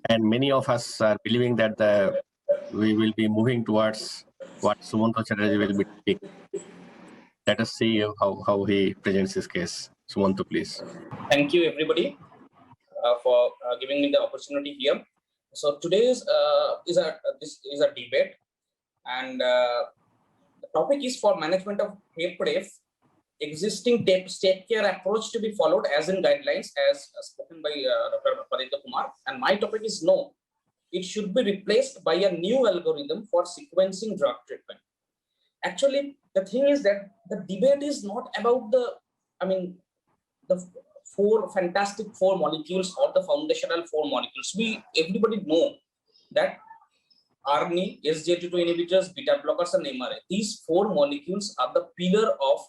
and many of us are believing that we will be moving towards what Sumanta Chatterjee will be doing. Let us see how he presents his case. Sumanta, please. Thank you, everybody, for giving me the opportunity here. So today's this is a debate, and the topic is for management of HFrEF, existing state care approach to be followed as in guidelines, as spoken by Dr. Paditya Kumar. And my topic is no, it should be replaced by a new algorithm for sequencing drug treatment. Actually, the thing is that the debate is not about the fantastic four molecules or the foundational four molecules. Everybody know that RNA, SGLT2 inhibitors, beta blockers, and MRA. These four molecules are the pillar of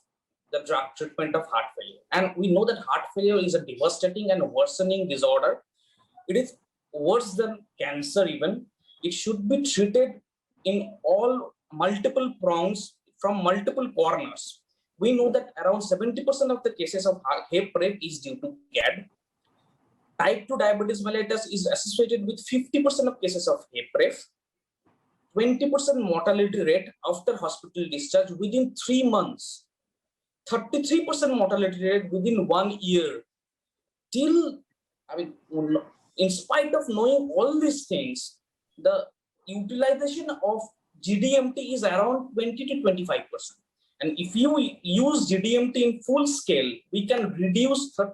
the drug treatment of heart failure. And we know that heart failure is a devastating and worsening disorder. It is worse than cancer even. It should be treated in all multiple prongs from multiple corners. We know that around 70% of the cases of HFrEF is due to GAD. Type 2 diabetes mellitus is associated with 50% of cases of HFrEF. 20% mortality rate after hospital discharge within 3 months. 33% mortality rate within 1 year. In spite of knowing all these things, the utilization of GDMT is around 20 to 25%. And if you use GDMT in full scale, we can reduce 3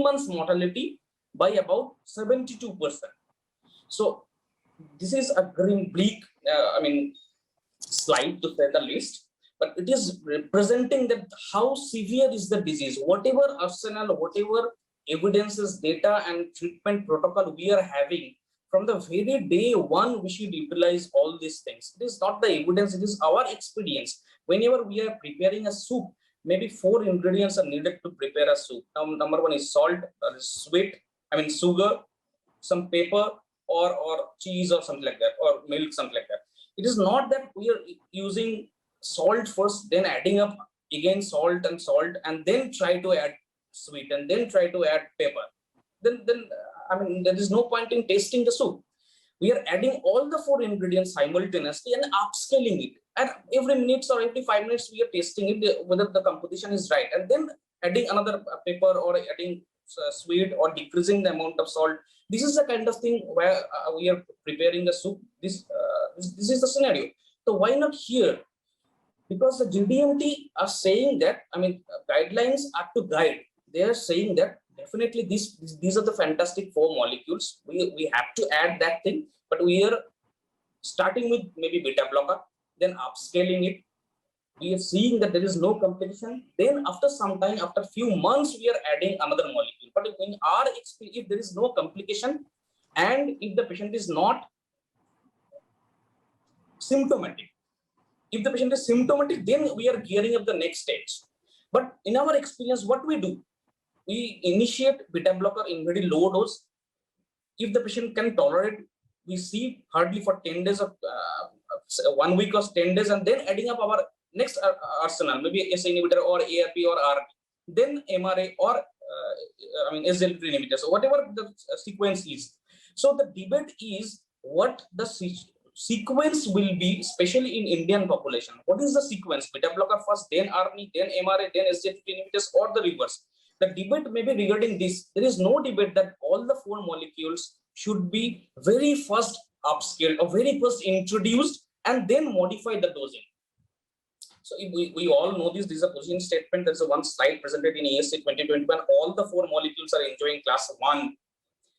months mortality by about 72%. So this is a bleak slide, to say the least, but it is representing that how severe is the disease. Whatever arsenal, whatever evidences, data, and treatment protocol we are having, from the very day one, we should utilize all these things. It is not the evidence, it is our experience. Whenever we are preparing a soup, maybe 4 ingredients are needed to prepare a soup. Number one is salt, sugar, some pepper, or cheese, or something like that, or milk, something like that. It is not that we are using salt first, then adding up again salt, and then try to add sweet, and then try to add pepper. Then there is no point in tasting the soup. We are adding all the 4 ingredients simultaneously and upscaling it. And every minute or every 5 minutes, we are tasting it, whether the composition is right, and then adding another pepper, or adding sweet, or decreasing the amount of salt. This is the kind of thing where we are preparing the soup. This is the scenario. So why not here? Because the GDMT are saying that, guidelines are to guide. They are saying that definitely these are the fantastic 4 molecules. We have to add that thing, but we are starting with maybe beta blocker, then upscaling it. We are seeing that there is no complication. Then after some time, after few months, we are adding another molecule. But in our experience, if there is no complication, and if the patient is not symptomatic, if the patient is symptomatic, then we are gearing up the next stage. But in our experience, what we do, we initiate beta blocker in very low dose. If the patient can tolerate, we see hardly for 10 days of 1 week or 10 days, and then adding up our next arsenal, maybe S inhibitor or ARP or RP, then MRA or SGLT2 inhibitor. So whatever the sequence is. So the debate is what the sequence will be, especially in Indian population. What is the sequence? Beta blocker first, then RNA, then MRA, then SGLT2 inhibitors, or the reverse? The debate may be regarding this. There is no debate that all the 4 molecules should be very first upscaled, or very first introduced, and then modify the dosing. So we all know this. This is a position statement. There's one slide presented in ESC 2021. All the 4 molecules are enjoying class 1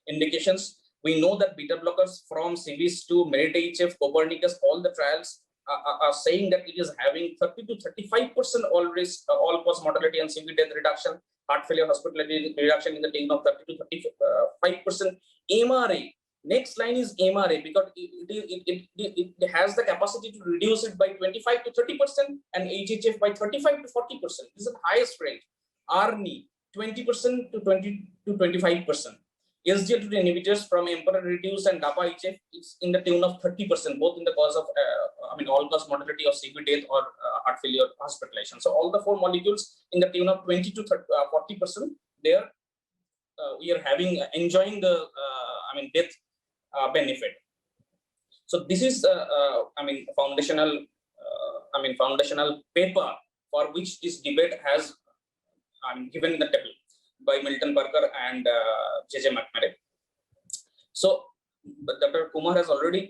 indications. We know that beta blockers from CVS to Merit-HF, Copernicus, all the trials are saying that it is having 30 to 35% all risk, all-cause mortality and severe death reduction, heart failure hospitality reduction in the tune of 30 to 35%. MRA, next line is MRA, because it has the capacity to reduce it by 25 to 30%, and HHF by 35 to 40%. This is the highest range. RNA, 20% to 20 to 25%. SGLT2 inhibitors from Emperor reduce and DAPA-HF is in the tune of 30%, both in the cause of all-cause mortality of CV death or heart failure hospitalization. So all the 4 molecules in the tune of 20 to 40%, there we are enjoying the death benefit. So this is foundational paper for which this debate has given the table by Milton Parker and J.J. McMurray. So Dr. Kumar has already,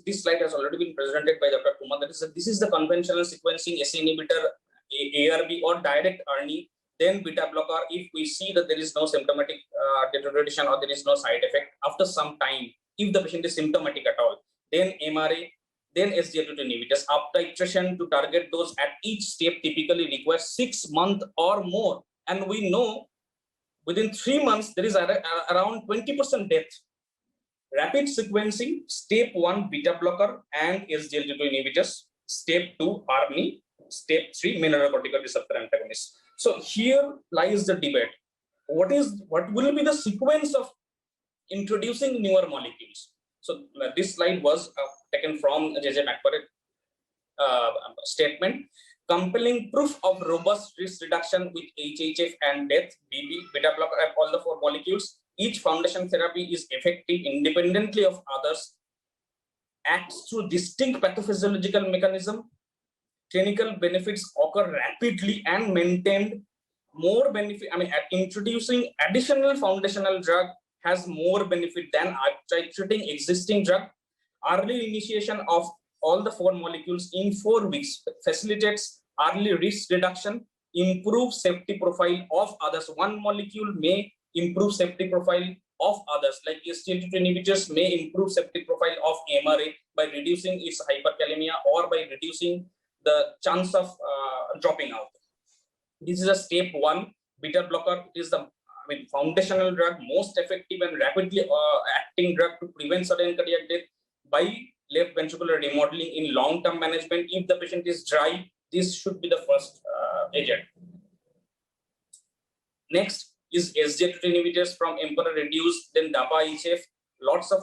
this slide has already been presented by Dr. Kumar. This is the conventional sequencing SE inhibitor, ARB or direct RNA, then beta blocker. If we see that there is no symptomatic deterioration or there is no side effect after some time, if the patient is symptomatic at all, then MRA, then SGLT2 inhibitors. Up titration to target dose at each step typically requires 6 months or more. And we know within 3 months, there is around 20% death. Rapid sequencing, step 1 beta blocker and SGLT2 inhibitors, step 2 ARNI, step 3 mineralocorticoid receptor antagonist. So here lies the debate. What will be the sequence of introducing newer molecules? So this slide was taken from J.J. McMurray statement. Compelling proof of robust risk reduction with HHF and death, BB, beta blocker, all the 4 molecules. Each foundation therapy is effective independently of others, acts through distinct pathophysiological mechanism. Clinical benefits occur rapidly and maintained. More benefit, introducing additional foundational drug has more benefit than titrating existing drug. Early initiation of all the 4 molecules in 4 weeks facilitates early risk reduction, improve safety profile of others. One molecule may improve safety profile of others, like SGLT2 inhibitors may improve safety profile of MRA by reducing its hyperkalemia or by reducing the chance of dropping out. This is a step 1 beta blocker. It is the foundational drug, most effective and rapidly acting drug to prevent sudden cardiac death by left ventricular remodeling in long-term management. If the patient is dry, this should be the first agent. Next is SGLT2 inhibitors from Emperor reduced, then DAPA HF. Lots of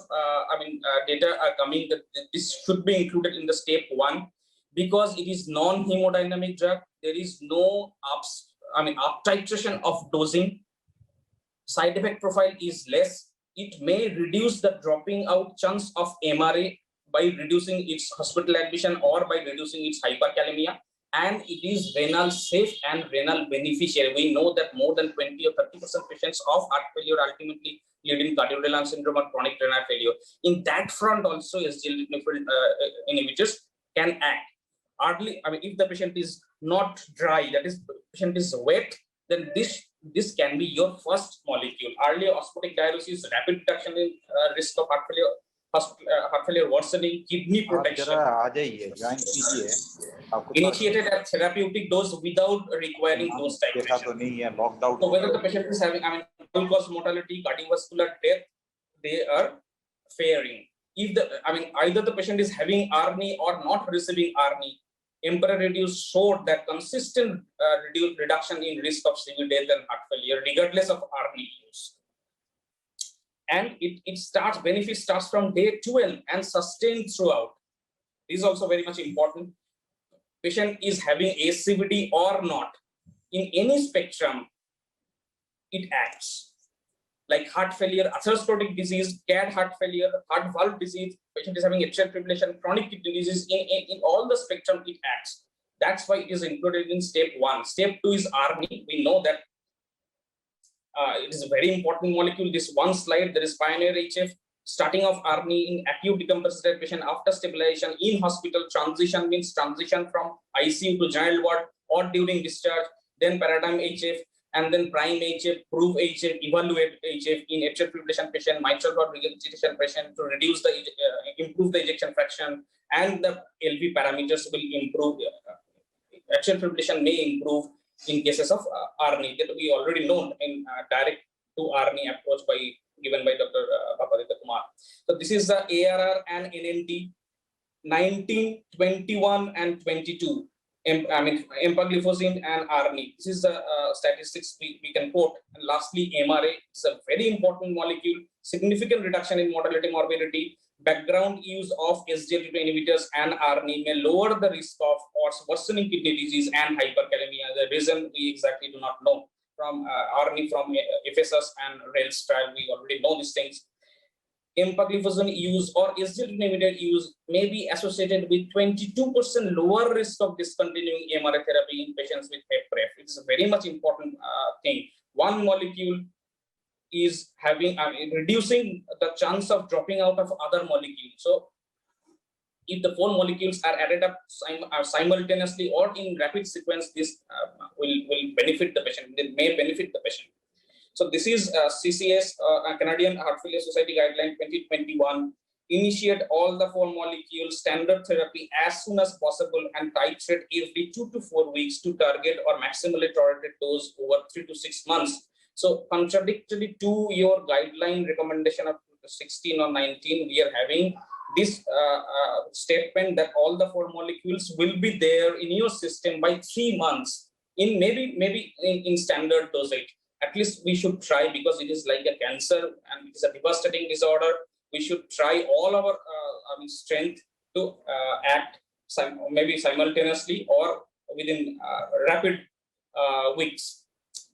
data are coming that this should be included in the step 1 because it is non-hemodynamic drug. There is no up titration of dosing. Side effect profile is less. It may reduce the dropping out chance of MRA by reducing its hospital admission or by reducing its hyperkalemia. And it is renal safe and renal beneficiary. We know that more than 20 or 30% patients of heart failure ultimately lead in cardiorenal syndrome or chronic renal failure. In that front also, SGLT2 inhibitors can act. Hardly, if the patient is not dry, that is, patient is wet, then this can be your first molecule. Early osmotic diuresis, rapid reduction in risk of heart failure worsening, kidney protection. Initiated at therapeutic dose without requiring dose titration. So whether the patient is having all-cause mortality, cardiovascular death, they are fairing. If either the patient is having ARNI or not receiving ARNI, Emperor reduced showed that consistent reduction in risk of severe death and heart failure, regardless of ARNI use. And benefit starts from day 12 and sustained throughout. This is also very much important. Patient is having ASCVD or not, in any spectrum, it acts. Like heart failure, atherosclerotic disease, CAD heart failure, heart valve disease, patient is having atrial fibrillation, chronic kidney disease, in all the spectrum it acts. That's why it is included in step 1. Step 2 is ARNI. We know that it is a very important molecule. This one slide, there is Pioneer HF, starting of ARNI in acute decompensated patient after stabilization in hospital. Transition means transition from ICU to general ward or during discharge, then Paradigm HF, and then Prime HF, Prove HF, Evaluate HF in atrial fibrillation patient, mitral valve regurgitation patient to reduce improve the ejection fraction, and the LV parameters will improve. Atrial fibrillation may improve in cases of ARNI that we already know in direct to ARNI approach given by Dr. Papaditya Kumar. So this is the ARR and NNT 19, 21, and 22. Empagliflozin and ARNI. This is the statistics we can quote. And lastly, MRA is a very important molecule. Significant reduction in mortality, morbidity. Background use of SGLT2 inhibitors and ARNI may lower the risk of worsening kidney disease and hyperkalemia. The reason we exactly do not know. From ARNI, from FSS and RAILS trial, we already know these things. empagliflozin use or SGLT2 use may be associated with 22% lower risk of discontinuing MRA therapy in patients with HFrEF. It's a very much important thing. One molecule is reducing the chance of dropping out of other molecules. So if the 4 molecules are added up simultaneously or in rapid sequence, this will benefit the patient. They may benefit the patient. So this is CCS, Canadian Heart Failure Society Guideline 2021. Initiate all the 4 molecules standard therapy as soon as possible and titrate every 2 to 4 weeks to target or maximally tolerated dose over 3 to 6 months. So contradictory to your guideline recommendation of 16 or 19, we are having this statement that all the 4 molecules will be there in your system by 3 months in maybe in standard dosage. At least we should try, because it is like a cancer and it is a devastating disorder. We should try all our strength to act maybe simultaneously or within rapid weeks.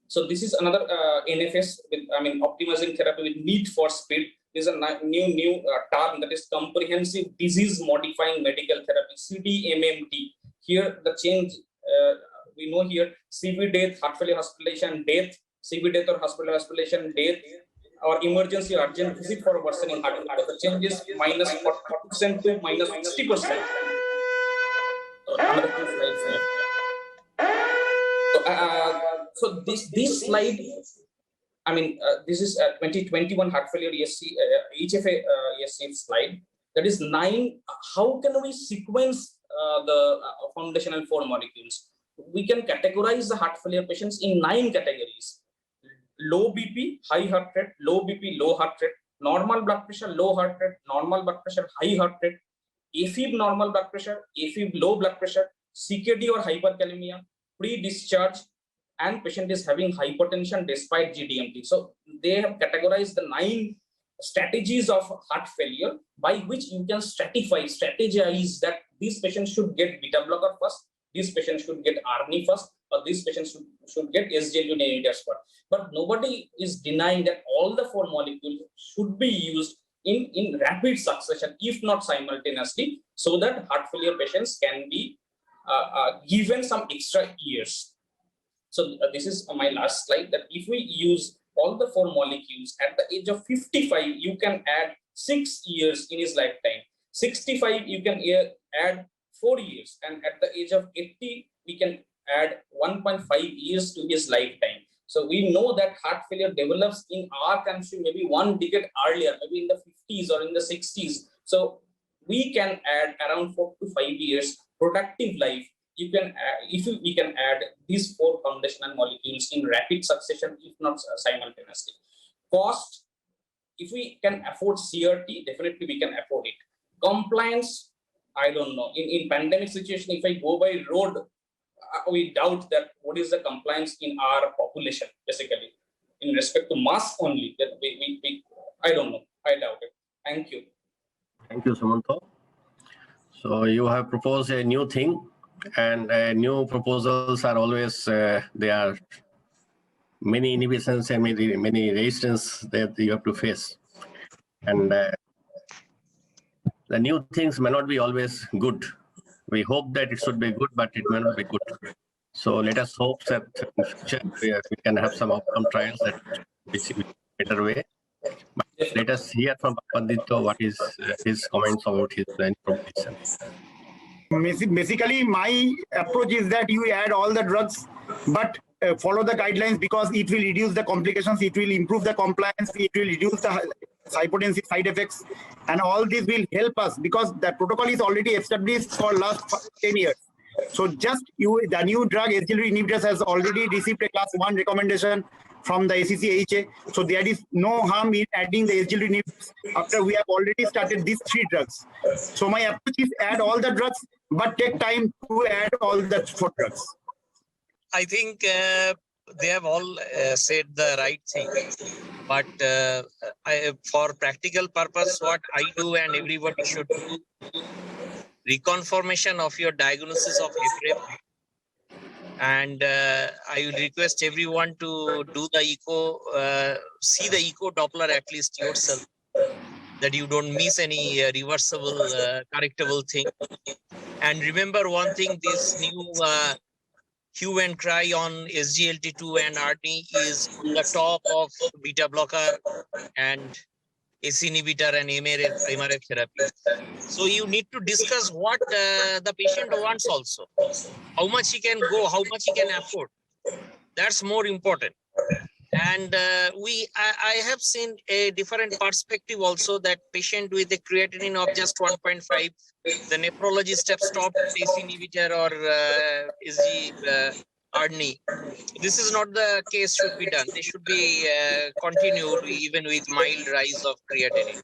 So this is another NFS with optimizing therapy with need for speed. This is a new term, that is comprehensive disease modifying medical therapy, CDMMT. Here the change we know here: CV death, heart failure hospitalization death, CV death or hospital hospitalization death, or emergency urgent visit for worsening heart failure. The change is minus 40% to minus 60%. Another 2 slides here. So this slide, this is 2021 heart failure ESC HFA ESC slide. That is 9. How can we sequence the foundational 4 molecules? We can categorize the heart failure patients in 9 categories: low BP, high heart rate; low BP, low heart rate; normal blood pressure, low heart rate; normal blood pressure, high heart rate; AFib, normal blood pressure; AFib, low blood pressure; CKD or hyperkalemia; pre-discharge, and patient is having hypertension despite GDMT. So they have categorized the 9 strategies of heart failure by which you can strategize that these patients should get beta blocker first, this patient should get ARNI first, or this patient should get SGLT2 inhibitors first. But nobody is denying that all the 4 molecules should be used in rapid succession, if not simultaneously, so that heart failure patients can be given some extra years. So this is my last slide, that if we use all the 4 molecules at the age of 55, you can add 6 years in his lifetime. 65, you can add 4 years. And at the age of 80, we can add 1.5 years to his lifetime. So we know that heart failure develops in our country maybe 1 decade earlier, maybe in the 50s or in the 60s. So we can add around 4 to 5 years productive life. You can we can add these 4 foundational molecules in rapid succession, if not simultaneously. Cost, if we can afford CRT, definitely we can afford it. Compliance, I don't know. In pandemic situation, if I go by road, we doubt that what is the compliance in our population, basically. In respect to mask only, that we I don't know. I doubt it. Thank you. Thank you, Sumanta. So you have proposed a new thing, and new proposals are always there are many inhibitions and many resistance that you have to face, and the new things may not be always good. We hope that it should be good, but it may not be good. So let us hope that in future we can have some outcome trials that which in a better way. But let us hear from Pandito what is his comments about his proposition. Basically, my approach is that you add all the drugs, but follow the guidelines, because it will reduce the complications, it will improve the compliance, it will reduce the hypotensive side effects, and all this will help us, because the protocol is already established for last 10 years. So just the new drug SGLT2 inhibitors has already received a class 1 recommendation from the ACC-HA. So there is no harm in adding the SGLT2 inhibitors after we have already started these 3 drugs. So my approach is add all the drugs, but take time to add all the 4 drugs. I think they have all said the right thing, but for practical purpose, what I do and everybody should do, reconfirmation of your diagnosis of HFrEF, and I will request everyone to do the echo, see the echo Doppler at least yourself, that you don't miss any reversible, correctable thing. And remember one thing, this new hue and cry on SGLT2 and RD is on the top of beta blocker and ACE inhibitor and MRF therapy. So you need to discuss what the patient wants also. How much he can go, how much he can afford. That's more important. And I have seen a different perspective also, that patient with a creatinine of just 1.5, the nephrologist have stopped ACE inhibitor or SG RNI. This is not the case should be done. They should be continued even with mild rise of creatinine.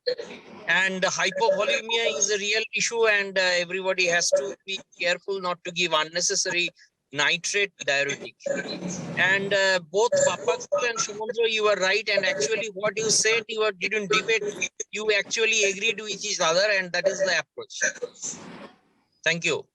And hypovolemia is a real issue, and everybody has to be careful not to give unnecessary nitrate diuretic. And both Papaksu and Sumanta, you were right. And actually what you said, you didn't debate, you actually agreed with each other, and that is the approach. Thank you.